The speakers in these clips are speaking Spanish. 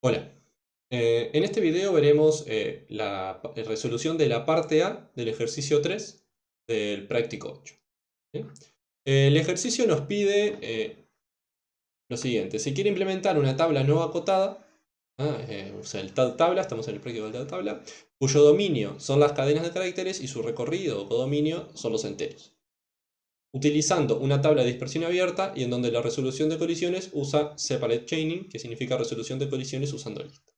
Hola, en este video veremos la resolución de la parte A del ejercicio 3 del práctico 8. ¿Bien? El ejercicio nos pide lo siguiente: se quiere implementar una tabla no acotada, o sea, el tabla, estamos en el práctico del tabla, cuyo dominio son las cadenas de caracteres y su recorrido o codominio son los enteros, utilizando una tabla de dispersión abierta y en donde la resolución de colisiones usa separate chaining, que significa resolución de colisiones usando lista.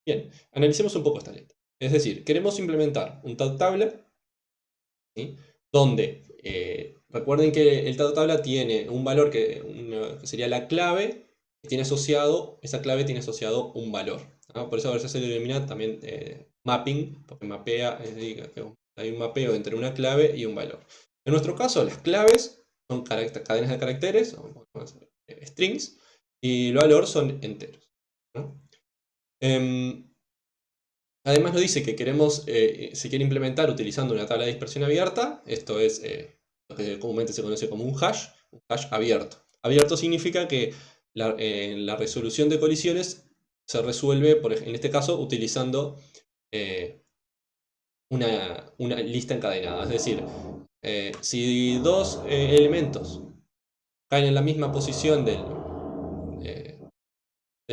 Bien, analicemos un poco esta lista. Es decir, queremos implementar un tabla, ¿sí? Donde recuerden que el tabla tiene un valor que sería la clave, que tiene asociado, esa clave tiene asociado un valor, ¿no? Por eso a veces se denomina también mapping, porque mapea, es decir, que hay un mapeo entre una clave y un valor. En nuestro caso, las claves son cadenas de caracteres, o strings, y el valor son enteros, ¿no? Además nos dice que se quiere implementar utilizando una tabla de dispersión abierta. Esto es lo que comúnmente se conoce como un hash abierto. Abierto significa que la resolución de colisiones se resuelve, en este caso, utilizando eh, una lista encadenada. Es decir, si dos elementos caen en la misma posición del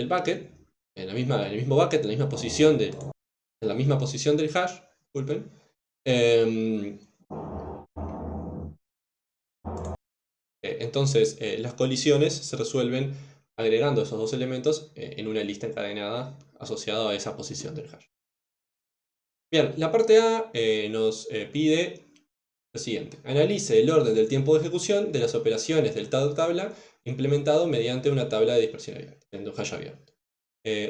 bucket, en el mismo bucket, en la misma posición del hash, disculpen. Entonces, las colisiones se resuelven agregando esos dos elementos en una lista encadenada asociada a esa posición del hash. Bien, la parte A nos pide lo siguiente: analice el orden del tiempo de ejecución de las operaciones del tabla implementado mediante una tabla de dispersión abierta, en un hash abierto.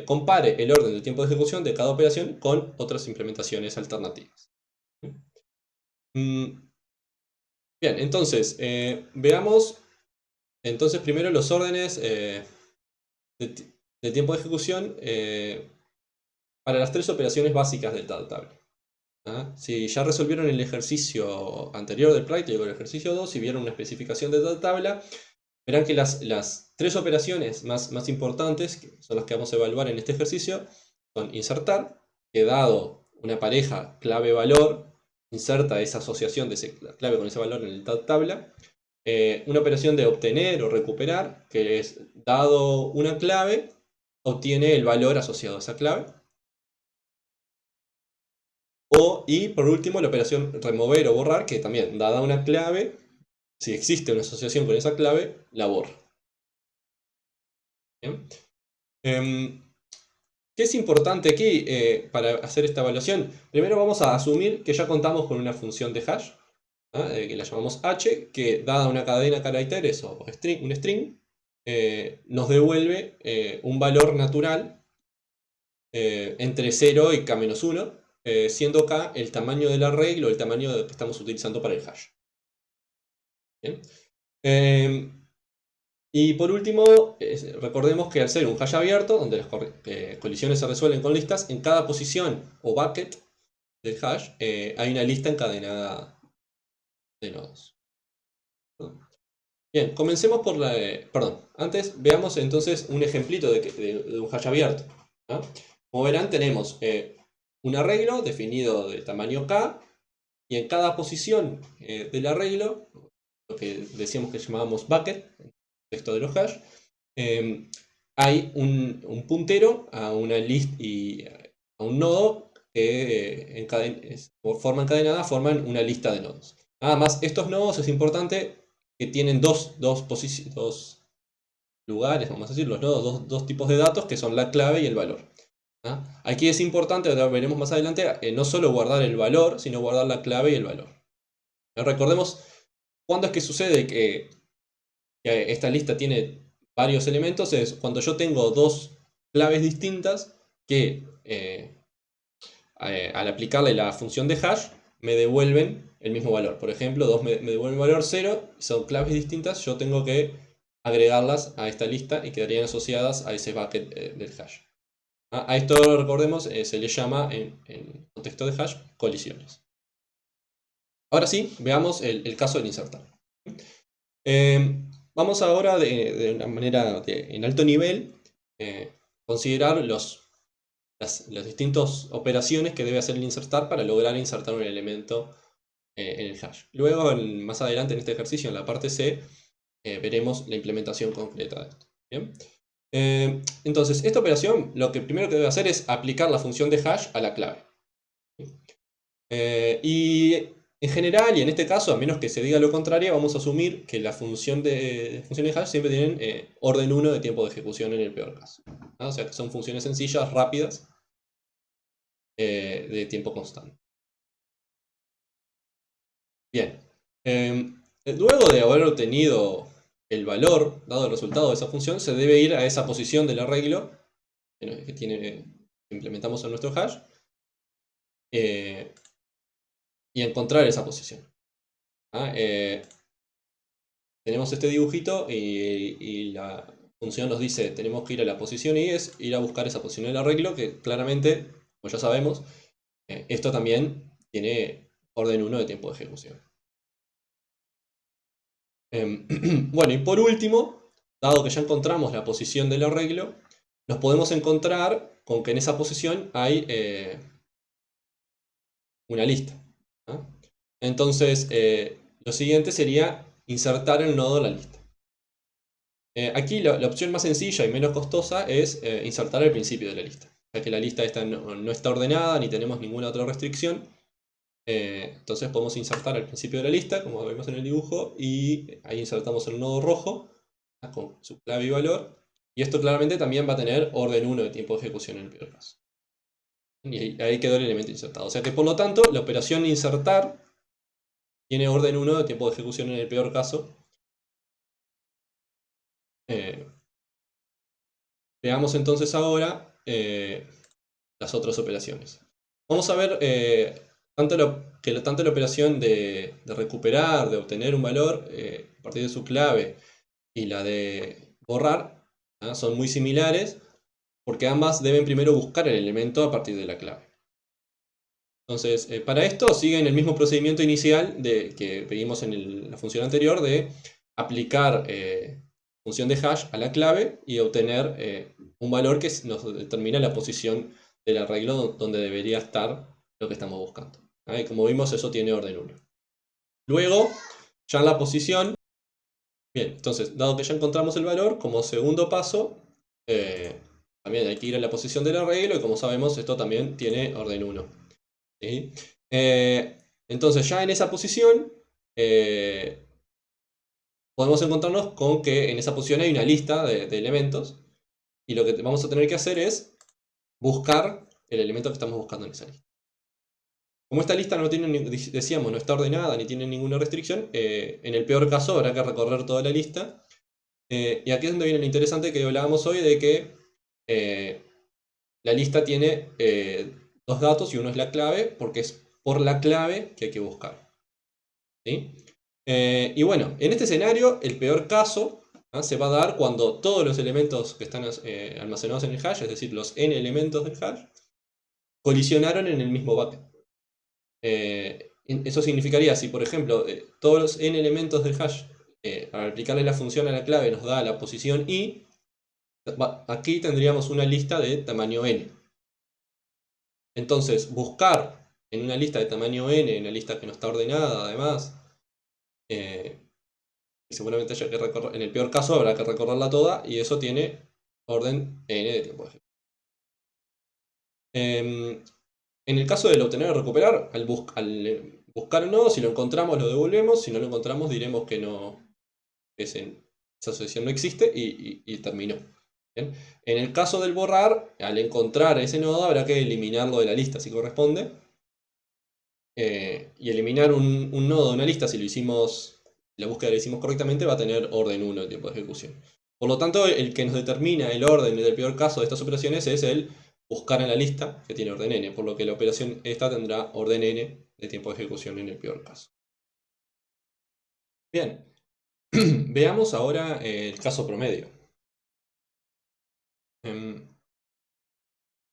Compare el orden del tiempo de ejecución de cada operación con otras implementaciones alternativas. Mm, Bien, entonces, veamos primero los órdenes de tiempo de ejecución para las tres operaciones básicas del tabla. Si ya resolvieron el ejercicio anterior del práctico, el ejercicio 2, y vieron una especificación de tabla, verán que las tres operaciones más importantes, que son las que vamos a evaluar en este ejercicio, son insertar, que dado una pareja clave-valor, inserta esa asociación de la clave con ese valor en el tabla. Una operación de obtener o recuperar, que es, dado una clave, obtiene el valor asociado a esa clave. Y por último, la operación remover o borrar, que también, dada una clave, si existe una asociación con esa clave, la borra. ¿Bien? ¿Qué es importante aquí para hacer esta evaluación? Primero vamos a asumir que ya contamos con una función de hash, que la llamamos h, que dada una cadena de caracteres o un string, nos devuelve un valor natural entre 0 y k-1, siendo k el tamaño del array o el tamaño que estamos utilizando para el hash. ¿Bien? Y por último, recordemos que al ser un hash abierto, donde las colisiones se resuelven con listas, en cada posición o bucket del hash hay una lista encadenada de nodos. Bien, comencemos por la... perdón, antes veamos entonces un ejemplito de un hash abierto, ¿no? Como verán, tenemos un arreglo definido de tamaño k, y en cada posición del arreglo, lo que decíamos que llamábamos bucket, en el texto de los hash, hay un puntero a una lista y a un nodo que por forma encadenada forman una lista de nodos. Nada más, estos nodos es importante que tienen dos lugares, vamos a decir, los nodos, dos tipos de datos, que son la clave y el valor. Aquí es importante, ahora veremos más adelante, no solo guardar el valor, sino guardar la clave y el valor. Recordemos cuándo es que sucede que esta lista tiene varios elementos. Es cuando yo tengo dos claves distintas que al aplicarle la función de hash me devuelven el mismo valor. Por ejemplo, 2 me devuelven el valor 0, son claves distintas, yo tengo que agregarlas a esta lista y quedarían asociadas a ese bucket del hash. A esto, recordemos, se le llama en contexto de hash colisiones. Ahora sí, veamos el caso del insertar. Vamos ahora de una manera en alto nivel considerar las distintas operaciones que debe hacer el insertar para lograr insertar un elemento en el hash. Luego, más adelante en este ejercicio, en la parte C, veremos la implementación concreta de esto. ¿Bien? Entonces, esta operación lo que primero que debe hacer es aplicar la función de hash a la clave. Y en general, y en este caso, a menos que se diga lo contrario, vamos a asumir que la función de hash siempre tienen orden 1 de tiempo de ejecución en el peor caso. ¿No? O sea que son funciones sencillas, rápidas, de tiempo constante. Bien. Luego de haber obtenido el valor, dado el resultado de esa función, se debe ir a esa posición del arreglo que implementamos en nuestro hash y encontrar esa posición. Tenemos este dibujito y la función nos dice tenemos que ir a la posición y es ir a buscar esa posición del arreglo que claramente, como ya sabemos, esto también tiene orden 1 de tiempo de ejecución. Bueno, y por último, dado que ya encontramos la posición del arreglo, nos podemos encontrar con que en esa posición hay una lista. ¿No? Entonces, lo siguiente sería insertar el nodo en la lista. Aquí la opción más sencilla y menos costosa es insertar al principio de la lista, ya que la lista esta no está ordenada ni tenemos ninguna otra restricción. Entonces podemos insertar al principio de la lista, como vemos en el dibujo, y ahí insertamos el nodo rojo con su clave y valor. Y esto claramente también va a tener orden 1 de tiempo de ejecución en el peor caso. Y ahí quedó el elemento insertado. O sea que por lo tanto la operación insertar tiene orden 1 de tiempo de ejecución en el peor caso. Veamos entonces ahora las otras operaciones. Vamos a ver tanto la operación de recuperar, de obtener un valor a partir de su clave y la de borrar son muy similares porque ambas deben primero buscar el elemento a partir de la clave. Entonces, para esto siguen el mismo procedimiento inicial que vimos en la función anterior de aplicar función de hash a la clave y obtener un valor que nos determina la posición del arreglo donde debería estar lo que estamos buscando. Y como vimos, eso tiene orden 1. Luego, ya en la posición, bien, entonces, dado que ya encontramos el valor, como segundo paso, también hay que ir a la posición del arreglo y como sabemos, esto también tiene orden 1. ¿Sí? Entonces ya en esa posición podemos encontrarnos con que en esa posición hay una lista de elementos y lo que vamos a tener que hacer es buscar el elemento que estamos buscando en esa lista. Como esta lista no tiene, decíamos, no está ordenada ni tiene ninguna restricción, en el peor caso habrá que recorrer toda la lista. Y aquí es donde viene lo interesante que hablábamos hoy de que la lista tiene dos datos y uno es la clave porque es por la clave que hay que buscar. ¿Sí? Y bueno, en este escenario, el peor caso se va a dar cuando todos los elementos que están almacenados en el hash, es decir, los n elementos del hash, colisionaron en el mismo bucket. Eso significaría, si por ejemplo, todos los n elementos del hash, al aplicarle la función a la clave nos da la posición i, aquí tendríamos una lista de tamaño n. Entonces, buscar en una lista de tamaño n, en una lista que no está ordenada, además, seguramente haya que recorrer, en el peor caso habrá que recorrerla toda, y eso tiene orden n de tiempo de ejecución. En el caso del obtener o recuperar, al buscar un nodo, si lo encontramos lo devolvemos, si no lo encontramos diremos que esa sucesión no existe y terminó. ¿Bien? En el caso del borrar, al encontrar ese nodo habrá que eliminarlo de la lista si corresponde. Y eliminar un nodo de una lista, si la búsqueda la hicimos correctamente, va a tener orden 1 de tiempo de ejecución. Por lo tanto, el que nos determina el orden del peor caso de estas operaciones es el buscar en la lista, que tiene orden n, por lo que la operación esta tendrá orden n de tiempo de ejecución en el peor caso. Bien, veamos ahora el caso promedio.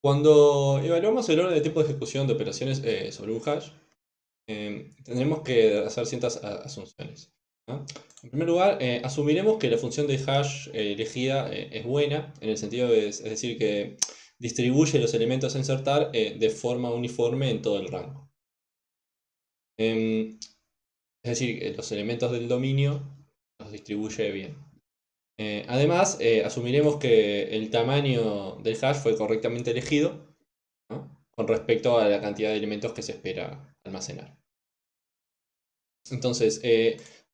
Cuando evaluamos el orden de tiempo de ejecución de operaciones sobre un hash, tendremos que hacer ciertas asunciones. ¿no? En primer lugar, asumiremos que la función de hash elegida es buena, en el sentido es decir, que distribuye los elementos a insertar de forma uniforme en todo el rango. Es decir, los elementos del dominio los distribuye bien. Además, asumiremos que el tamaño del hash fue correctamente elegido, ¿no?, con respecto a la cantidad de elementos que se espera almacenar. Entonces,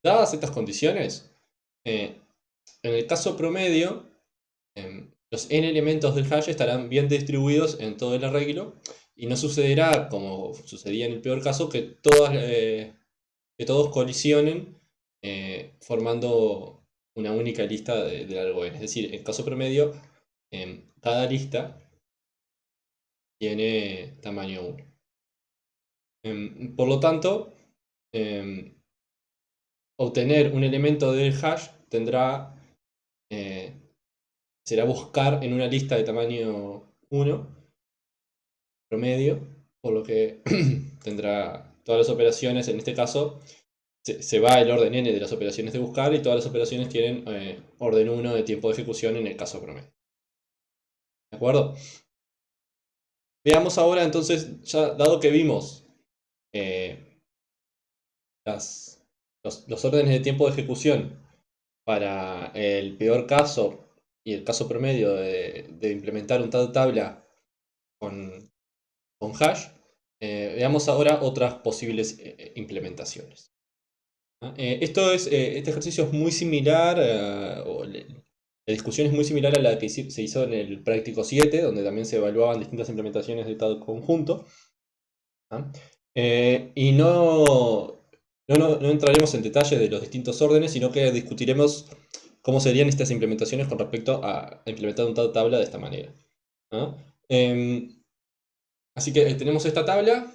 dadas estas condiciones, en el caso promedio, los n elementos del hash estarán bien distribuidos en todo el arreglo y no sucederá, como sucedía en el peor caso, que todos colisionen formando una única lista de largo n. Es decir, en caso promedio, cada lista tiene tamaño 1. Por lo tanto, obtener un elemento del hash será buscar en una lista de tamaño 1 promedio, por lo que tendrá todas las operaciones. En este caso se va el orden n de las operaciones de buscar, y todas las operaciones tienen orden 1 de tiempo de ejecución en el caso promedio. ¿De acuerdo? Veamos ahora entonces, ya dado que vimos los órdenes de tiempo de ejecución para el peor caso y el caso promedio de implementar un tabla con hash, veamos ahora otras posibles implementaciones. Este ejercicio es muy similar, la discusión es muy similar a la que se hizo en el práctico 7, donde también se evaluaban distintas implementaciones de tal conjunto. Y no entraremos en detalles de los distintos órdenes, sino que discutiremos cómo serían estas implementaciones con respecto a implementar un tabla de esta manera. Así que tenemos esta tabla,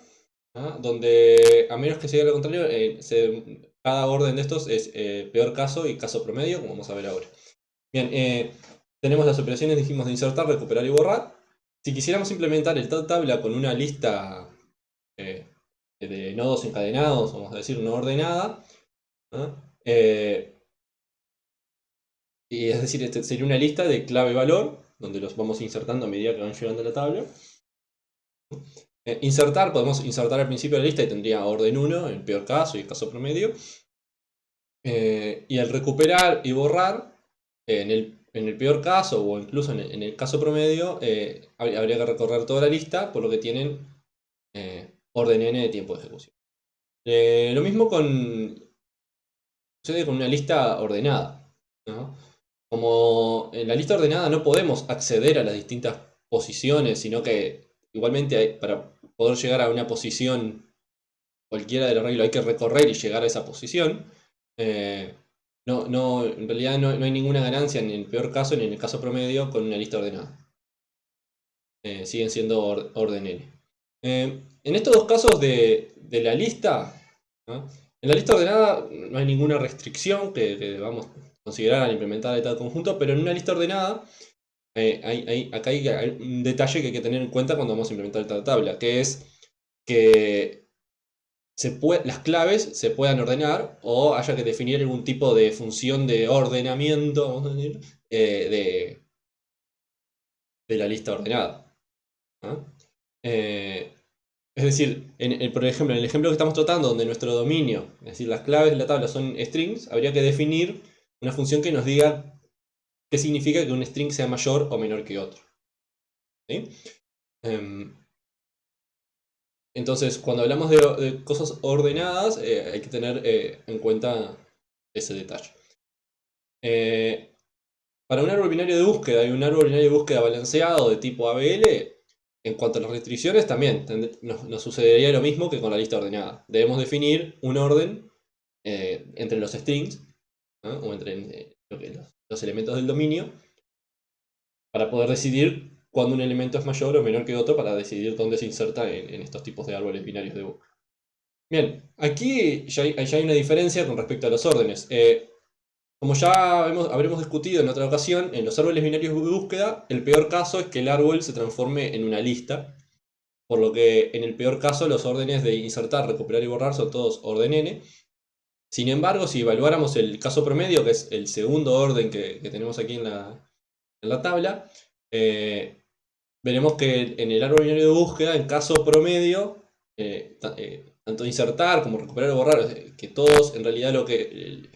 donde, a menos que se diga lo contrario, cada orden de estos es peor caso y caso promedio, como vamos a ver ahora. Bien, tenemos las operaciones, dijimos, de insertar, recuperar y borrar. Si quisiéramos implementar el tabla con una lista de nodos encadenados, vamos a decir, no ordenada, y es decir, este sería una lista de clave-valor, donde los vamos insertando a medida que van llegando a la tabla. Insertar, podemos insertar al principio de la lista y tendría orden 1, en el peor caso y el caso promedio. Y el recuperar y borrar, en el peor caso o incluso en el caso promedio, habría que recorrer toda la lista, por lo que tienen orden n de tiempo de ejecución. Lo mismo sucede con una lista ordenada, ¿no? Como en la lista ordenada no podemos acceder a las distintas posiciones, sino que igualmente para poder llegar a una posición cualquiera del arreglo hay que recorrer y llegar a esa posición. En realidad no hay ninguna ganancia en el peor caso ni en el caso promedio con una lista ordenada. Siguen siendo orden n. En estos dos casos de la lista, ¿no?, en la lista ordenada no hay ninguna restricción que debamos considerar al implementar tal conjunto, pero en una lista ordenada acá hay un detalle que hay que tener en cuenta cuando vamos a implementar esta tabla, que es que las claves se puedan ordenar o haya que definir algún tipo de función de ordenamiento, vamos a decir, de la lista ordenada, ¿no? Es decir, por ejemplo, en el ejemplo que estamos tratando, donde nuestro dominio, es decir, las claves de la tabla son strings, habría que definir una función que nos diga qué significa que un string sea mayor o menor que otro. ¿Sí? Entonces, cuando hablamos de cosas ordenadas, hay que tener en cuenta ese detalle. Para un árbol binario de búsqueda y un árbol binario de búsqueda balanceado de tipo ABL, en cuanto a las restricciones, también nos sucedería lo mismo que con la lista ordenada. Debemos definir un orden entre los strings, ¿no?, o entre los elementos del dominio, para poder decidir cuándo un elemento es mayor o menor que otro, para decidir dónde se inserta en estos tipos de árboles binarios de búsqueda. Bien, aquí ya hay una diferencia con respecto a los órdenes. Como ya habremos discutido en otra ocasión, en los árboles binarios de búsqueda, el peor caso es que el árbol se transforme en una lista, por lo que en el peor caso los órdenes de insertar, recuperar y borrar son todos orden n. Sin embargo, si evaluáramos el caso promedio, que es el segundo orden que tenemos aquí en la tabla, veremos que en el árbol binario de búsqueda, en caso promedio, tanto insertar como recuperar o borrar, que todos en realidad lo que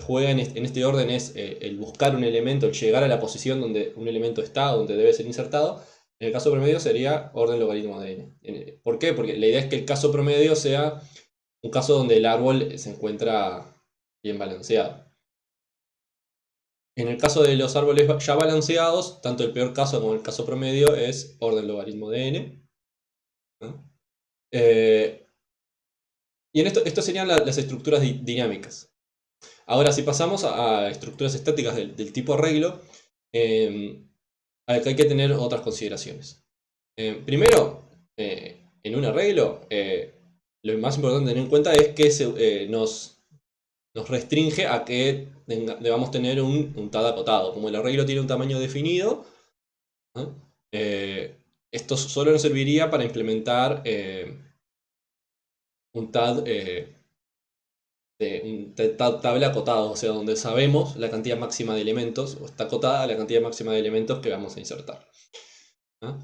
juega en este orden es el buscar un elemento, el llegar a la posición donde un elemento está, donde debe ser insertado. En el caso promedio sería orden logaritmo de n. ¿Por qué? Porque la idea es que el caso promedio sea un caso donde el árbol se encuentra bien balanceado. En el caso de los árboles ya balanceados, tanto el peor caso como el caso promedio es orden logaritmo de n, ¿no? Y en esto serían las estructuras dinámicas. Ahora, si pasamos a estructuras estáticas del tipo arreglo, hay que tener otras consideraciones. Primero, en un arreglo, lo más importante a tener en cuenta es que nos restringe a que debamos tener un TAD acotado. Como el arreglo tiene un tamaño definido, ¿no? Esto solo nos serviría para implementar un TAD tabla acotado, o sea, donde sabemos la cantidad máxima de elementos, o está acotada la cantidad máxima de elementos que vamos a insertar, ¿no?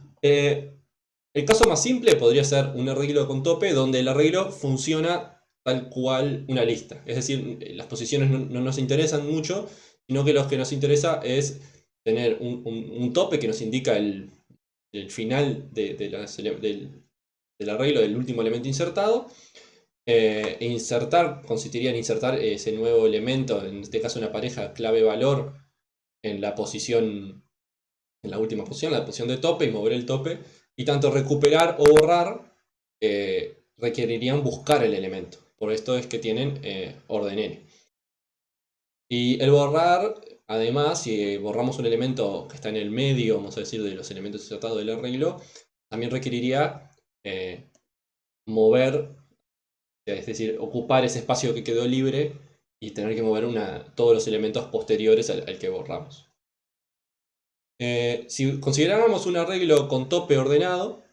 El caso más simple podría ser un arreglo con tope, donde el arreglo funciona tal cual una lista. Es decir, las posiciones no nos interesan mucho, sino que lo que nos interesa es tener un tope que nos indica el final del arreglo del último elemento insertado. Insertar consistiría en insertar ese nuevo elemento, en este caso una pareja clave-valor, en la posición, en la última posición, la posición de tope, y mover el tope. Y tanto recuperar o borrar requerirían buscar el elemento. Por esto es que tienen orden n. Y el borrar, además, si borramos un elemento que está en el medio, vamos a decir, de los elementos insertados del arreglo, también requeriría mover, es decir, ocupar ese espacio que quedó libre y tener que mover todos los elementos posteriores al que borramos. Si consideráramos un arreglo con tope ordenado,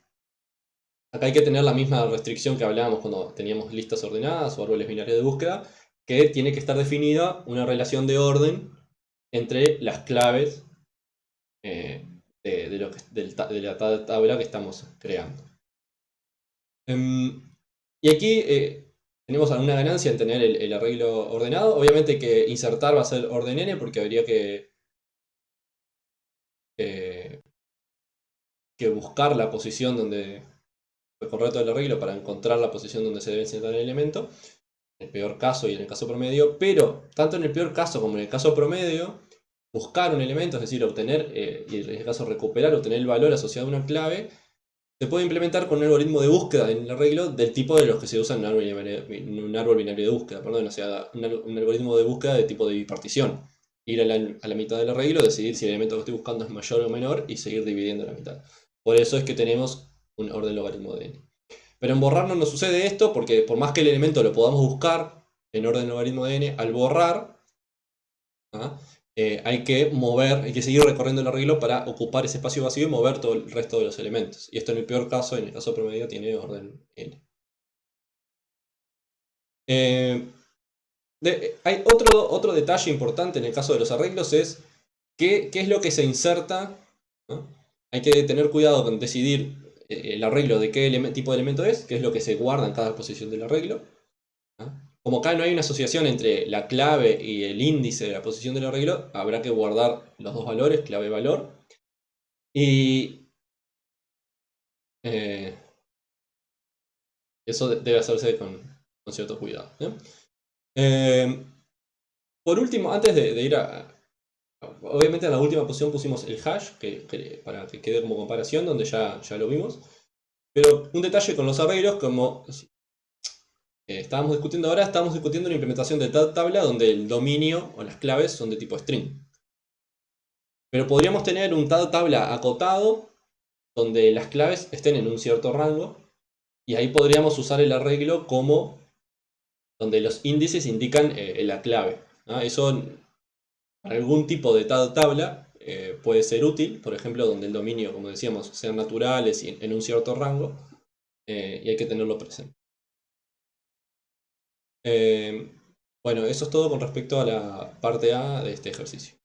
acá hay que tener la misma restricción que hablábamos cuando teníamos listas ordenadas o árboles binarios de búsqueda, que tiene que estar definida una relación de orden entre las claves de la tabla que estamos creando. Y aquí tenemos alguna ganancia en tener el arreglo ordenado. Obviamente que insertar va a ser orden n, porque habría que buscar la posición donde recorrer todo el arreglo para encontrar la posición donde se debe insertar el elemento, en el peor caso y en el caso promedio. Pero tanto en el peor caso como en el caso promedio, buscar un elemento, es decir, obtener, y en este caso recuperar, obtener el valor asociado a una clave, se puede implementar con un algoritmo de búsqueda en el arreglo del tipo de los que se usan en un árbol binario de búsqueda, perdón, o sea, un algoritmo de búsqueda de tipo de bipartición. Ir a la mitad del arreglo, decidir si el elemento que estoy buscando es mayor o menor y seguir dividiendo la mitad. Por eso es que tenemos un orden logaritmo de n. Pero en borrar no nos sucede esto, porque por más que el elemento lo podamos buscar en orden logaritmo de n, al borrar, ¿ah? Hay que seguir recorriendo el arreglo para ocupar ese espacio vacío y mover todo el resto de los elementos. Y esto en el peor caso, en el caso promedio, tiene orden n. Hay otro detalle importante en el caso de los arreglos, es qué es lo que se inserta, ¿no? Hay que tener cuidado con decidir el arreglo de qué tipo de elemento es, qué es lo que se guarda en cada posición del arreglo, ¿no? Como acá no hay una asociación entre la clave y el índice de la posición del arreglo, habrá que guardar los dos valores, clave y valor. Y eso debe hacerse con cierto cuidado, ¿no? Por último, antes de ir obviamente en la última posición pusimos el hash, para que quede como comparación, donde ya lo vimos. Pero un detalle con los arreglos, como estábamos discutiendo ahora, estamos discutiendo la implementación de tal tabla donde el dominio o las claves son de tipo string. Pero podríamos tener un tabla acotado donde las claves estén en un cierto rango, y ahí podríamos usar el arreglo como donde los índices indican la clave, ¿no? Eso para algún tipo de tabla puede ser útil, por ejemplo, donde el dominio, como decíamos, sean naturales y en un cierto rango, y hay que tenerlo presente. Eh, bueno, eso es todo con respecto a la parte A de este ejercicio.